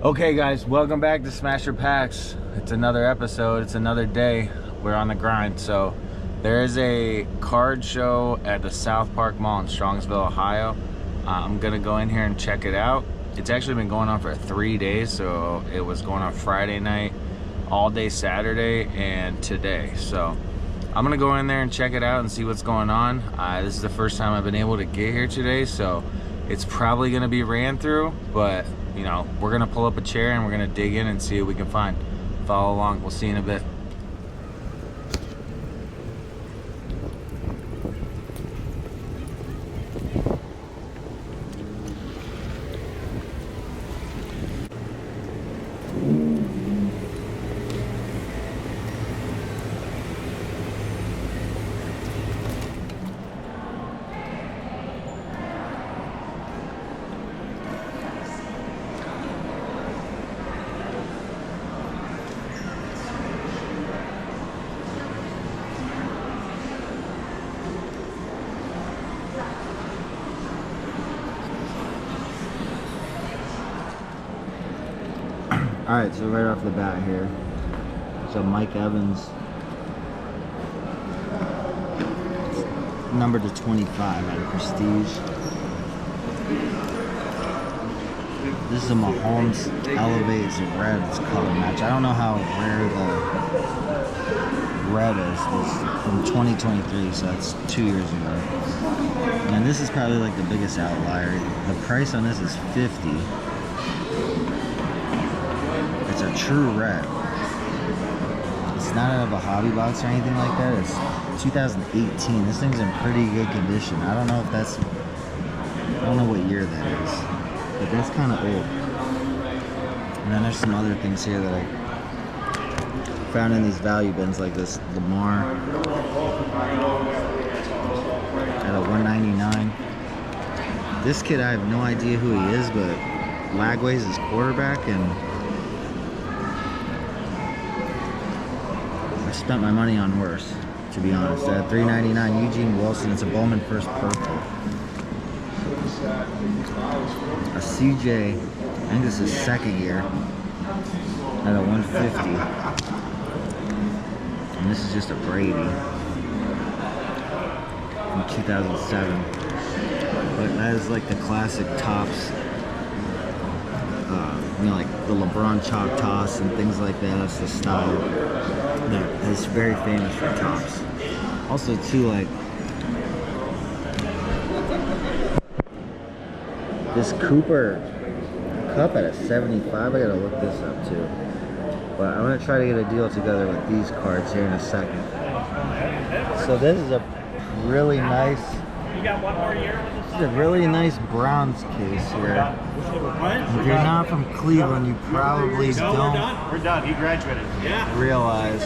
Okay guys, welcome back to Smasher Packs. It's another episode, it's another day. We're on the grind. So there is a card show at the SouthPark Mall in Strongsville, Ohio. I'm gonna go in here and check it out. It's actually been going on for 3 days, so it was going on Friday night, all day Saturday, and today. So I'm gonna go in there and check it out and see what's going on. This is the first time I've been able to get here today, so it's probably gonna be ran through, but you know, we're gonna pull up a chair and we're gonna dig in and see what we can find. Follow along, we'll see you in a bit. Alright, so right off the bat here, so Mike Evans, number to 25 out of Prestige. This is a Mahomes Elevates Red, it's color match. I don't know how rare the red is. It's from 2023, so that's 2 years ago. And this is probably like the biggest outlier. The price on this is $50. It's a true red. It's not out of a hobby box or anything like that. It's 2018. This thing's in pretty good condition. I don't know if that's, I don't know what year that is, but that's kind of old. And then there's some other things here that I found in these value bins, like this Lamar at a $199. This kid, I have no idea who he is, but Lagway's his quarterback, and I spent my money on worse, to be honest. At $3.99, Eugene Wilson. It's a Bowman First Purple. A CJ, I think this is second year, at a $150. And this is just a Brady from 2007. But that is like the classic Topps. You know, like the LeBron chalk toss and things like that. That's the style that is very famous for Topps. Also, too, like this Cooper Cup at a 75. I gotta look this up too. But I'm gonna try to get a deal together with these cards here in a second. So this is a really nice. You got one more year with this? This is a really nice Browns case here. If you're not from Cleveland, you probably don't. We're done. He graduated. Yeah. Realize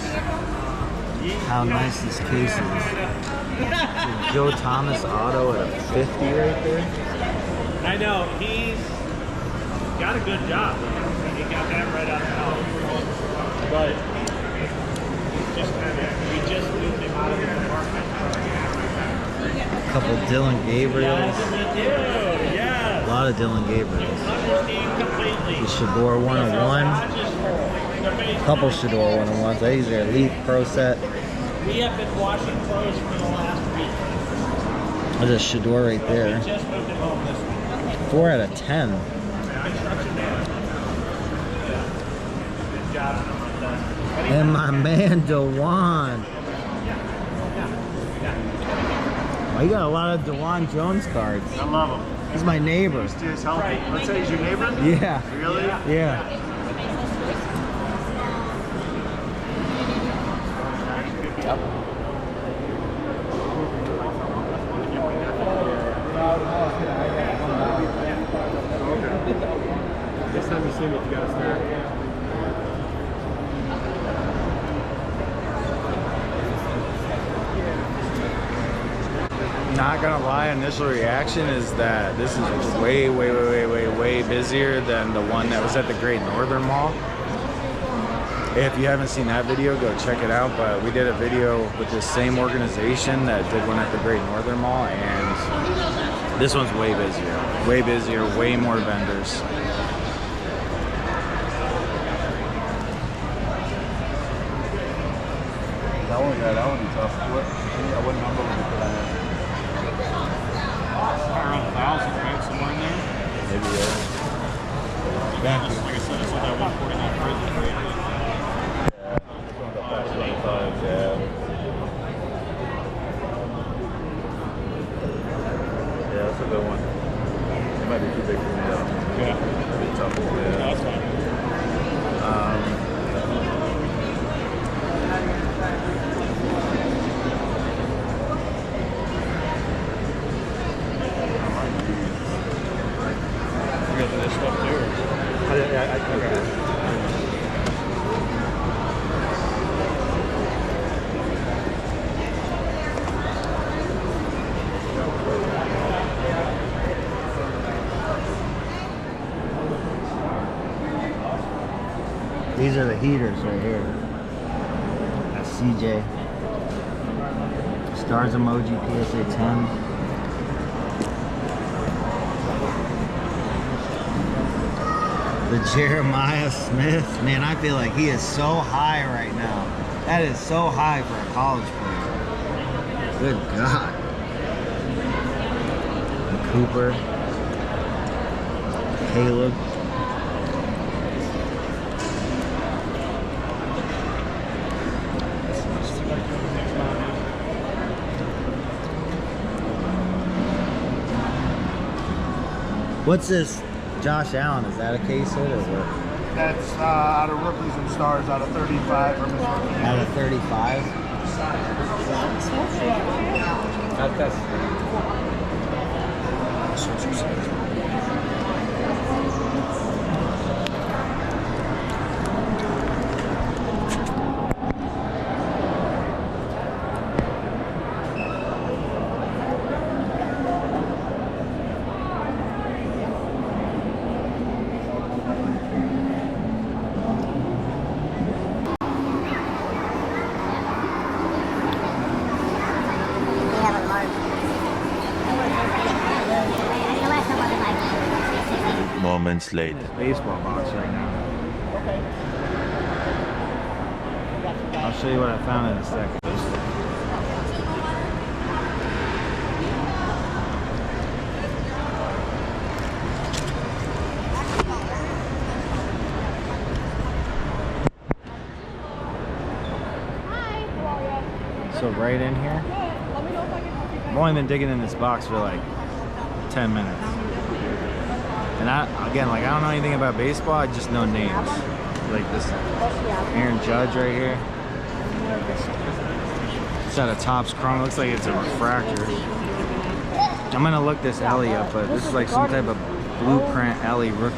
how nice this case is. It's a Joe Thomas auto at a 50 right there. I know. He's got a good job. He got that right out of the house. But we just moved him out of the apartment. A couple Dylan Gabriels. Yeah. A lot of Dylan Gabriels. The Shador 101. A couple Shador 101s. These are Elite Pro set. We have been washing clothes for the last week. There's a Shador right there. We just moved it home this week. 4 out of 10. And my man DeJuan. Oh, you got a lot of DeJuan Jones cards. I love him. He's my neighbor. He's healthy. Let's say he's your neighbor? Yeah. Really? Yeah. Next time you see me, you gotta stare. Not gonna lie, initial reaction is that this is way busier than the one that was at the Great Northern Mall. If you haven't seen that video, go check it out. But we did a video with this same organization that did one at the Great Northern Mall, and this one's way busier, way more vendors. Thank you. Like I said, I saw that 149 prison for you. Yeah, that's a good one. It might be too big for me though. Yeah. It'd be tough. No, Yeah. that's fine. You got this stuff too? Okay. These are the heaters right here. That's CJ. Stars emoji, PSA 10. The Jeremiah Smith. Man, I feel like he is so high right now. That is so high for a college player. Good God. And Cooper. Caleb. What's this? Josh Allen, is that a case hit or what? That's out of rookies and stars, out of 35 from his rookie. Out of 35? Moments later. Baseball box right now. I'll show you what I found in a second. So right in here, I've only been digging in this box for like 10 minutes. And again, like I don't know anything about baseball, I just know names. Like this Aaron Judge right here. It's got a Topps Chrome, looks like it's a refractor. I'm gonna look this Ellie up, but this is like some type of blueprint Ellie rookie.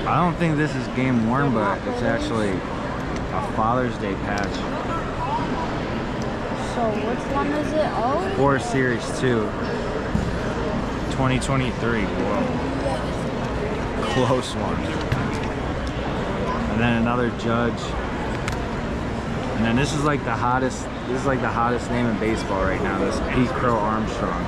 I don't think this is game worn, but it's actually a Father's Day patch. So which one is it? Oh? 4 Series 2. 2023. Whoa. Close one. And then another Judge. And then this is like the hottest, name in baseball right now, this Eddie Crow Armstrong.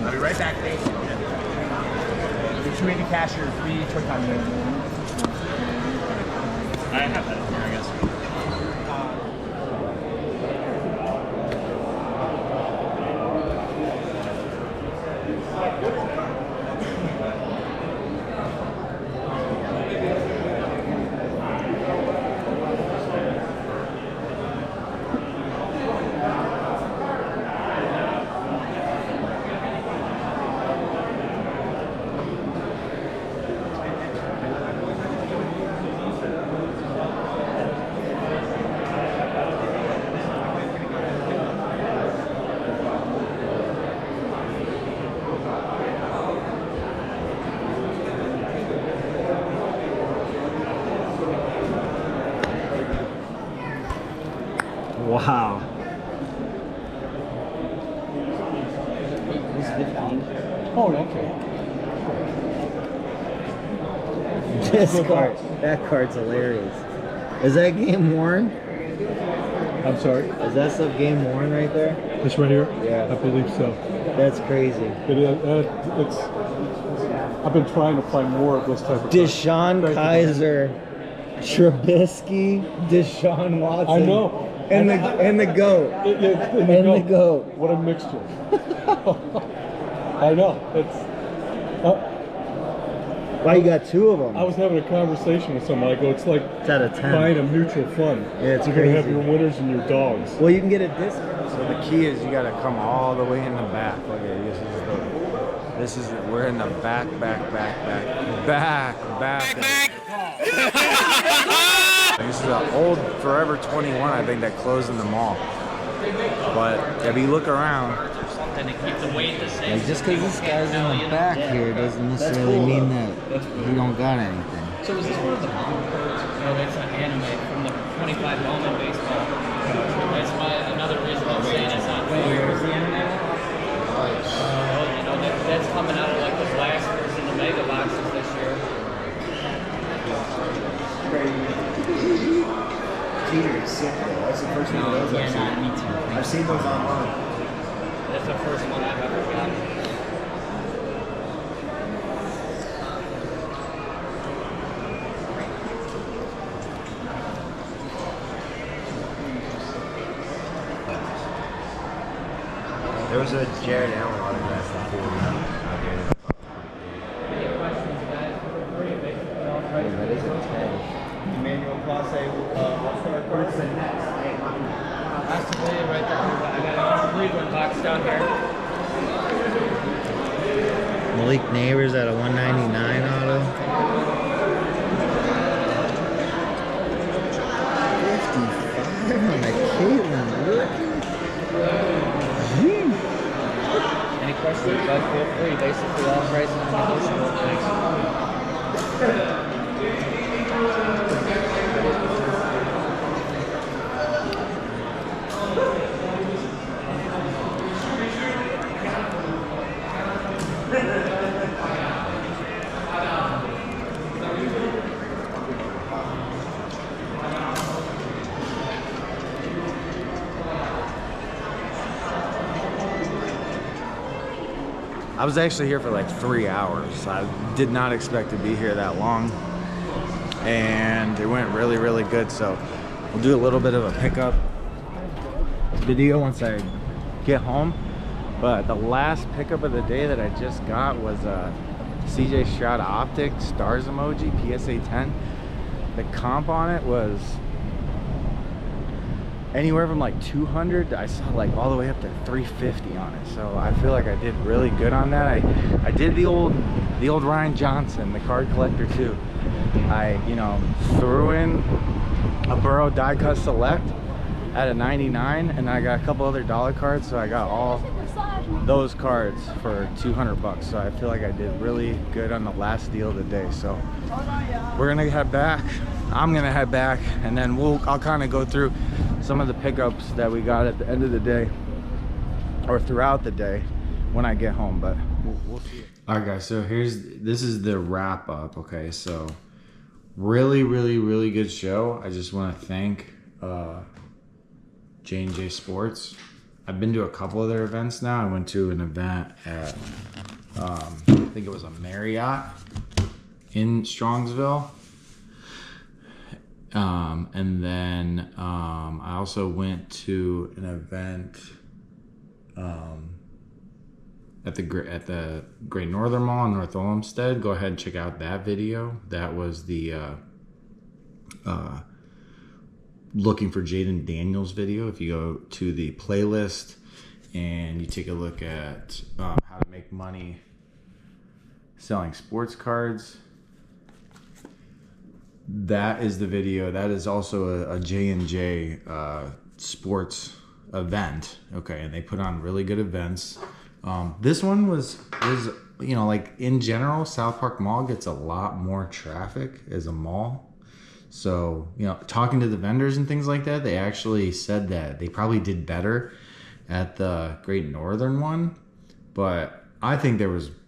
I'll be right back. Thanks. The community cashier, 325 minutes. I have that in here, I guess. Wow. Oh, okay. This card, that card's hilarious. Is that game worn? I'm sorry. Is that stuff game worn right there? This right here? Yeah. I believe so. That's crazy. It's. I've been trying to find more of this type of. Deshaun Kaiser, Trubisky, Deshaun Watson. I know. And the GOAT. And the GOAT. What a mixture. I know. It's. Why you got two of them? I was having a conversation with someone. I go, it's like It's out of 10. buying a mutual fund. Yeah, it's You're gonna have crazy. your winners and your dogs. Well, you can get a discount. So the key is you gotta come all the way in the back. Look at we're in the back. This is an old Forever 21, I think, that closed in the mall. But if you look around, Like, just because this guy's in the back here doesn't necessarily mean that he don't got anything. So is this one of the Pokémon cards? No, that's an anime from the 25 moment baseball. That's why another reason I'm saying it's not fair. Where's the anime? You know, that's coming out of like the last version of Mega Boxes this year. Peter is sick though. That's the first one of those I've seen. Me too. I've seen those online. That's the first one I've ever gotten. There was a Jared Allen autograph before out there. Any questions, guys? Feel free. That is a 10. Emmanuel Classe, all-star cards. That's the video right there. I got a Cleveland box down here. Malik Neighbors at a 199 auto. 55 on the Caitlin rookie. Any questions, guys? Feel free. Basically, all prices are negotiable. Thanks. I was actually here for like 3 hours. I did not expect to be here that long. And it went really, really good. So we'll do a little bit of a pickup video once I get home. But the last pickup of the day that I just got was a CJ Stroud Optic Stars emoji, PSA 10. The comp on it was anywhere from like 200. I saw like all the way up to 350 on it. So I feel like I did really good on that. I did the old Ryan Johnson, the card collector too. I, you know, threw in a Burrow die cut select at a 99, and I got a couple other dollar cards, so I got all those cards for 200 bucks. So I feel like I did really good on the last deal of the day. So we're gonna head back. I'm gonna head back, and then I'll kind of go through some of the pickups that we got at the end of the day or throughout the day when I get home, but we'll see. All right, guys, so this is the wrap up. Okay, so really, really, really good show. I just want to thank J&J Sports I've been to a couple of their events now. I went to an event at, I think it was a Marriott in Strongsville. And then I also went to an event at the Great Northern Mall in North Olmsted. Go ahead and check out that video. That was the looking for Jaden Daniels video. If you go to the playlist and you take a look at how to make money selling sports cards, that is the video. That is also a J&J sports event. Okay, and they put on really good events. This one was you know, like in general, SouthPark Mall gets a lot more traffic as a mall. So, you know, talking to the vendors and things like that, they actually said that they probably did better at the Great Northern one. But I think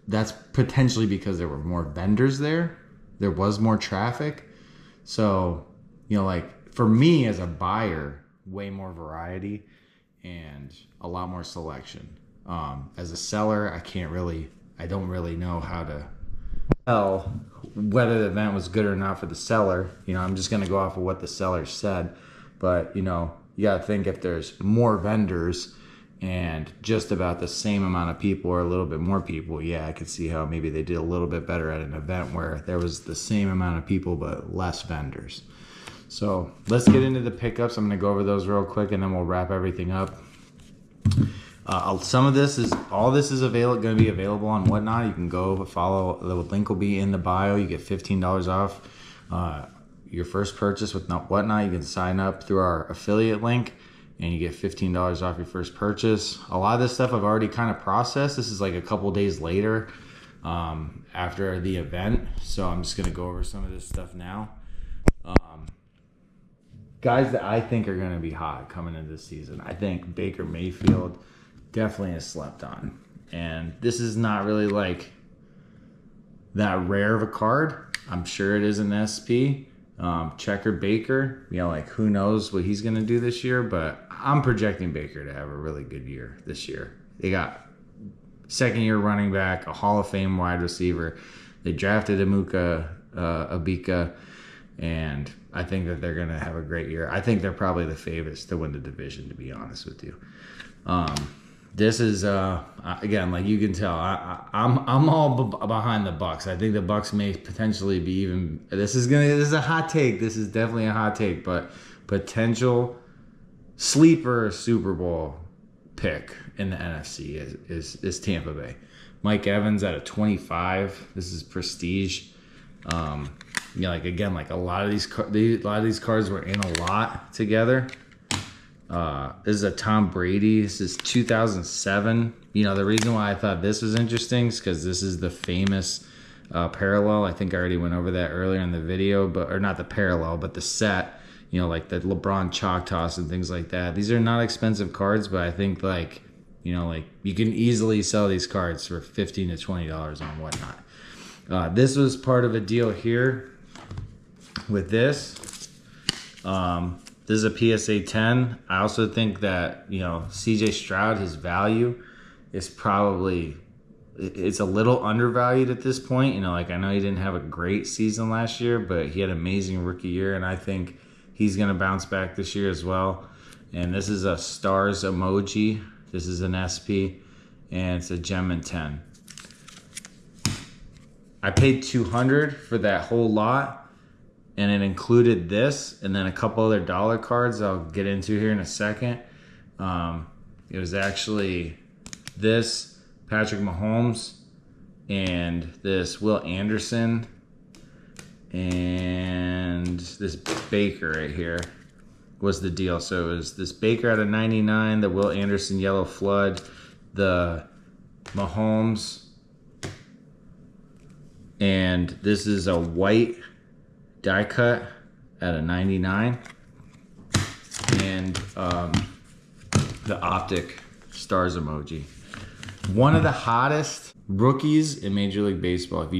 that's potentially because there were more vendors there. There was more traffic. So, you know, like for me as a buyer, way more variety and a lot more selection. As a seller, I don't really know how to tell whether the event was good or not for the seller. You know, I'm just going to go off of what the seller said. But, you know, you got to think if there's more vendors and just about the same amount of people or a little bit more people, yeah, I could see how maybe they did a little bit better at an event where there was the same amount of people but less vendors. So let's get into the pickups. I'm going to go over those real quick and then we'll wrap everything up. All this is going to be available on Whatnot. You can go follow. The link will be in the bio. You get $15 off your first purchase with Whatnot. You can sign up through our affiliate link and you get $15 off your first purchase. A lot of this stuff I've already kind of processed. This is like a couple days later after the event. So I'm just going to go over some of this stuff now. Guys that I think are going to be hot coming into this season. I think Baker Mayfield definitely is slept on. And this is not really like that rare of a card. I'm sure it is an SP. Checker Baker, you know, like who knows what he's going to do this year, but I'm projecting Baker to have a really good year this year. They got second-year running back, a Hall of Fame wide receiver. They drafted Abika, and I think that they're going to have a great year. I think they're probably the favorites to win the division, to be honest with you. This is again, like you can tell, I'm all behind the Bucks. I think the Bucks may potentially be even. This is a hot take. This is definitely a hot take, but potential sleeper Super Bowl pick in the NFC is Tampa Bay. Mike Evans at a 25. This is prestige. You know, like again, like a lot of these cards were in a lot together. This is a Tom Brady. This is 2007. You know, the reason why I thought this was interesting is because this is the famous parallel. I think I already went over that earlier in the video, or not the parallel, but the set. You know, like the LeBron chalk toss and things like that. These are not expensive cards, but I think like, you know, like you can easily sell these cards for $15 to $20 on Whatnot. This was part of a deal here with this. This is a PSA 10. I also think that, you know, CJ Stroud, his value is probably, it's a little undervalued at this point. You know, like I know he didn't have a great season last year, but he had an amazing rookie year, and I think he's going to bounce back this year as well. And this is a stars emoji. This is an SP, and it's a gem and 10. I paid $200 for that whole lot. And it included this and then a couple other dollar cards I'll get into here in a second. It was actually this Patrick Mahomes and this Will Anderson and this Baker right here was the deal. So it was this Baker out of 99, the Will Anderson yellow flood, the Mahomes, and this is a white die cut at a 99, and the optic stars emoji. One of the hottest rookies in Major League Baseball. If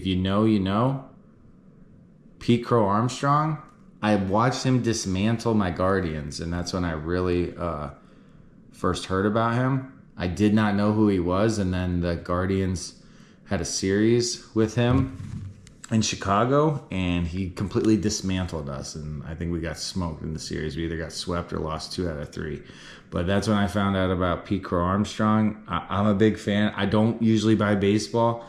you know, you know. Pete Crow Armstrong. I watched him dismantle my Guardians, and that's when I really first heard about him. I did not know who he was, and then the Guardians had a series with him in Chicago, and he completely dismantled us, and I think we got smoked in the series. We either got swept or lost 2 out of 3. But that's when I found out about Pete Crow Armstrong. I'm a big fan. I don't usually buy baseball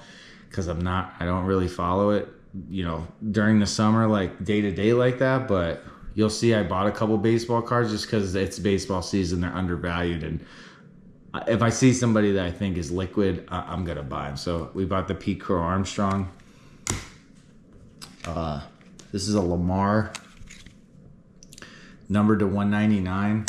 because I don't really follow it, you know, during the summer, like day to day like that. But you'll see I bought a couple baseball cards just because it's baseball season. They're undervalued. And if I see somebody that I think is liquid, I'm going to buy them. So we bought the Pete Crow Armstrong. This is a Lamar, numbered to 199.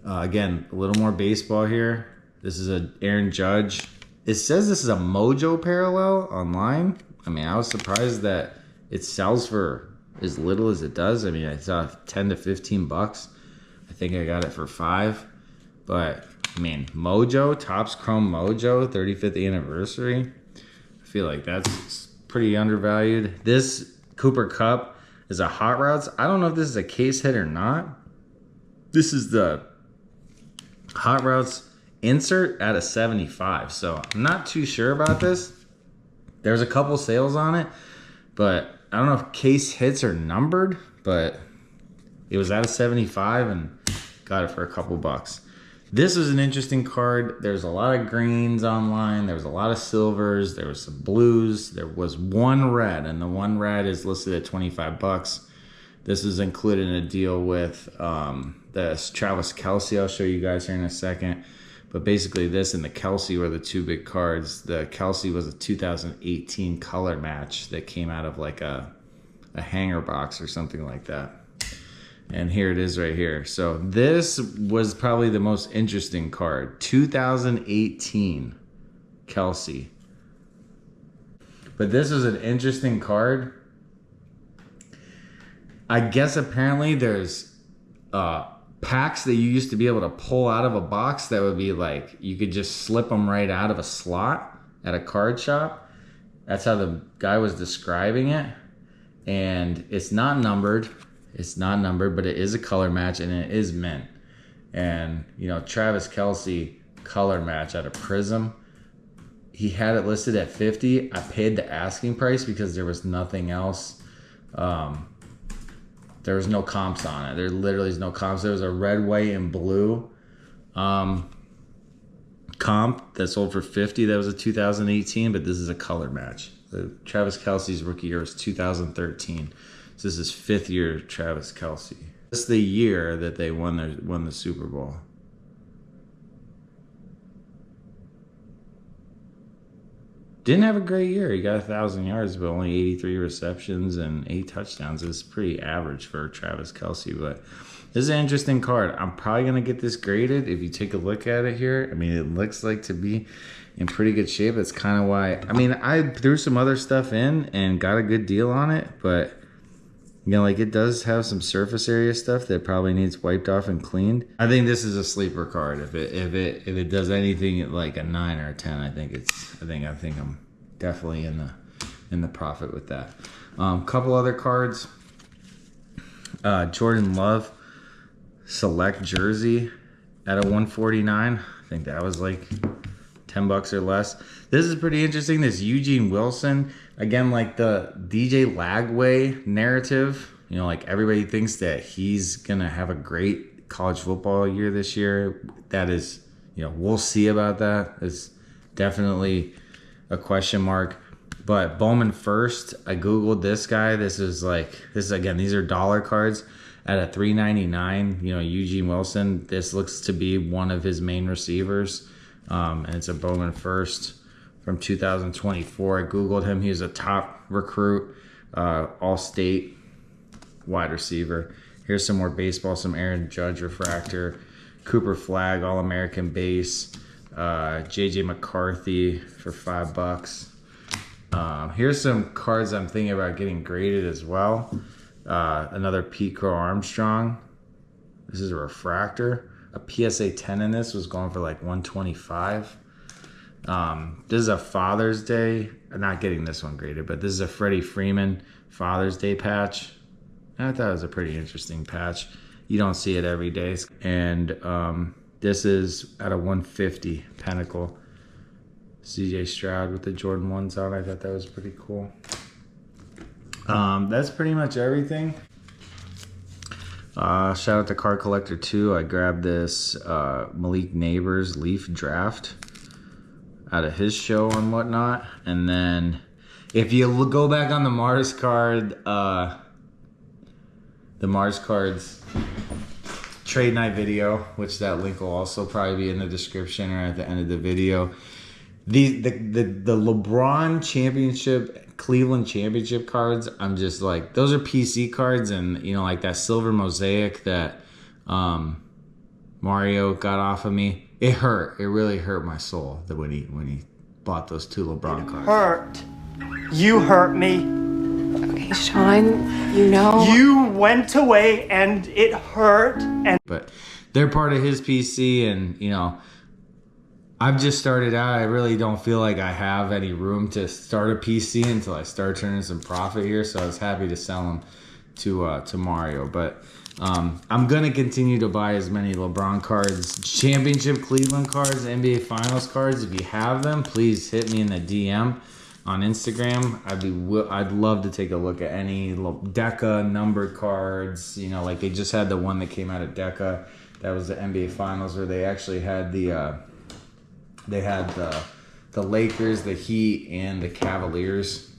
Again, a little more baseball here. This is a Aaron Judge. It says this is a Mojo parallel online. I mean, I was surprised that it sells for as little as it does. I mean, I saw 10 to 15 bucks. I think I got it for 5. But, I mean, Mojo, Topps Chrome Mojo, 35th anniversary. I feel like that's pretty undervalued. This Cooper Kupp is a Hot Routes. I don't know if this is a case hit or not. This is the Hot Routes insert at a 75. So I'm not too sure about this. There's a couple sales on it, but I don't know if case hits are numbered, but it was at a 75 and got it for a couple bucks. This was an interesting card. There's a lot of greens online. There was a lot of silvers. There was some blues. There was one red, and the one red is listed at 25 bucks. This is included in a deal with the Travis Kelce. I'll show you guys here in a second. But basically this and the Kelce were the 2 big cards. The Kelce was a 2018 color match that came out of like a hanger box or something like that. And here it is right here. So this was probably the most interesting card. 2018 Kelce. But this was an interesting card. I guess apparently there's packs that you used to be able to pull out of a box that would be like, you could just slip them right out of a slot at a card shop. That's how the guy was describing it. And it's not numbered. It's not numbered, but it is a color match and it is mint. And, you know, Travis Kelce color match at a Prism. He had it listed at 50. I paid the asking price because there was nothing else. There was no comps on it. There literally is no comps. There was a red, white, and blue comp that sold for 50. That was a 2018, but this is a color match. Travis Kelce's rookie year was 2013. So this is 5th year Travis Kelce. This is the year that they won the Super Bowl. Didn't have a great year. He got 1,000 yards, but only 83 receptions and 8 touchdowns. It's pretty average for Travis Kelce, but this is an interesting card. I'm probably going to get this graded. If you take a look at it here, I mean, it looks like to be in pretty good shape. That's kind of why, I mean, I threw some other stuff in and got a good deal on it, but you know, like it does have some surface area stuff that probably needs wiped off and cleaned. I think this is a sleeper card. If it does anything like a 9 or a 10, I think I'm definitely in the profit with that. Couple other cards. Jordan Love select jersey at a 149. I think that was like 10 bucks or less. This is pretty interesting. This Eugene Wilson, again, like the DJ Lagway narrative, you know, like everybody thinks that he's gonna have a great college football year this year. That is, you know, we'll see about that. It's definitely a question mark. But Bowman first, I googled this guy. This is again, these are dollar cards at a $3.99. You know, Eugene Wilson. This looks to be one of his main receivers. And it's a Bowman first from 2024. I googled him. He was a top recruit, all-state wide receiver. Here's some more baseball, some Aaron Judge refractor, Cooper Flag, All-American base, JJ McCarthy for $5. Here's some cards I'm thinking about getting graded as well. Another Pete Crow Armstrong. This is a refractor. A PSA 10 in this was going for like 125. This is a Father's Day. I'm not getting this one graded, but this is a Freddie Freeman Father's Day patch. I thought it was a pretty interesting patch. you don't see it every day. And this is at a 150 Pinnacle. CJ Stroud with the Jordan 1s on. I thought that was pretty cool. That's pretty much everything. Shout out to Card Collector 2. I grabbed this Malik Neighbors Leaf Draft out of his show and whatnot. And then if you go back on the Mars card, the Mars cards trade night video, which that link will also probably be in the description or at the end of the video. The LeBron championship, Cleveland championship cards, I'm just like, those are PC cards, and you know, like that silver mosaic that Mario got off of me. It hurt. It really hurt my soul that when he bought those 2 LeBron cards. Hurt. You hurt me. Okay, Sean, you know. You went away and it hurt. And but they're part of his PC, and you know, I've just started out. I really don't feel like I have any room to start a PC until I start turning some profit here. So I was happy to sell them to Mario. But I'm gonna continue to buy as many LeBron cards, championship Cleveland cards, NBA Finals cards. If you have them, please hit me in the DM on Instagram. I'd love to take a look at any Deca numbered cards. You know, like they just had the one that came out of Deca. That was the NBA Finals, where they actually had the Lakers, the Heat, and the Cavaliers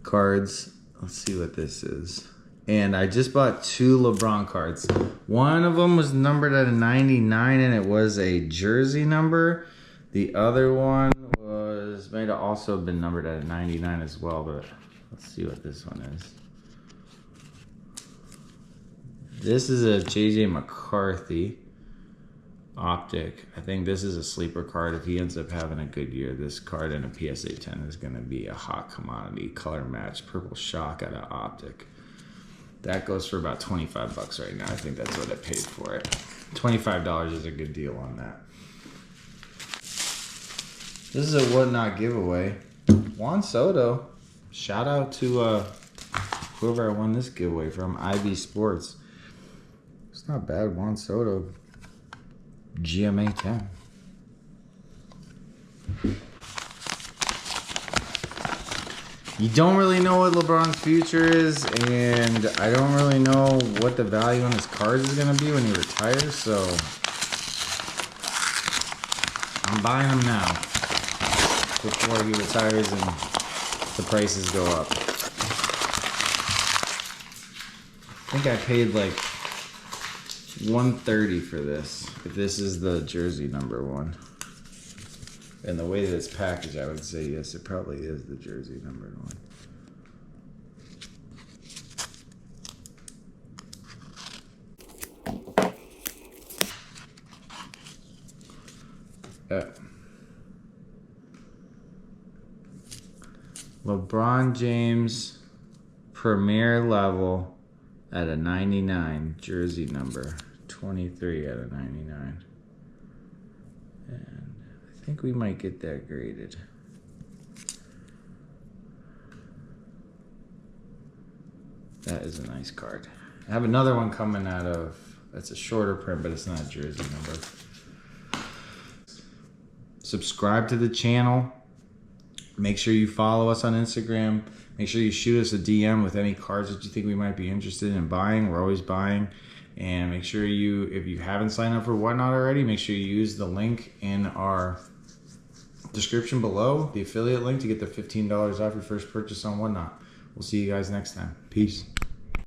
cards. Let's see what this is. And I just bought 2 LeBron cards. One of them was numbered at a 99, and it was a jersey number. The other one may have also been numbered at a 99 as well, but let's see what this one is. This is a JJ McCarthy optic. I think this is a sleeper card. If he ends up having a good year, this card in a PSA 10 is going to be a hot commodity. Color match, purple shock out of optic. That goes for about 25 bucks right now. I think that's what I paid for it. $25 is a good deal on that. This is a Whatnot giveaway. Juan Soto. Shout out to whoever I won this giveaway from, IB Sports. It's not bad. Juan Soto. GMA 10. You don't really know what LeBron's future is, and I don't really know what the value on his cards is going to be when he retires, so I'm buying them now before he retires and the prices go up. I think I paid like $130 for this, if this is the jersey number 1. And the way that it's packaged, I would say yes, it probably is the jersey number 1. LeBron James Premier level at a 99, jersey number 23 out of 99. And I think we might get that graded. That is a nice card. I have another one coming out of, that's a shorter print, but it's not a jersey number. Subscribe to the channel. Make sure you follow us on Instagram. Make sure you shoot us a DM with any cards that you think we might be interested in buying. We're always buying. And make sure you, if you haven't signed up for Whatnot already, make sure you use the link in our description below, the affiliate link, to get the $15 off your first purchase on Whatnot. We'll see you guys next time. Peace.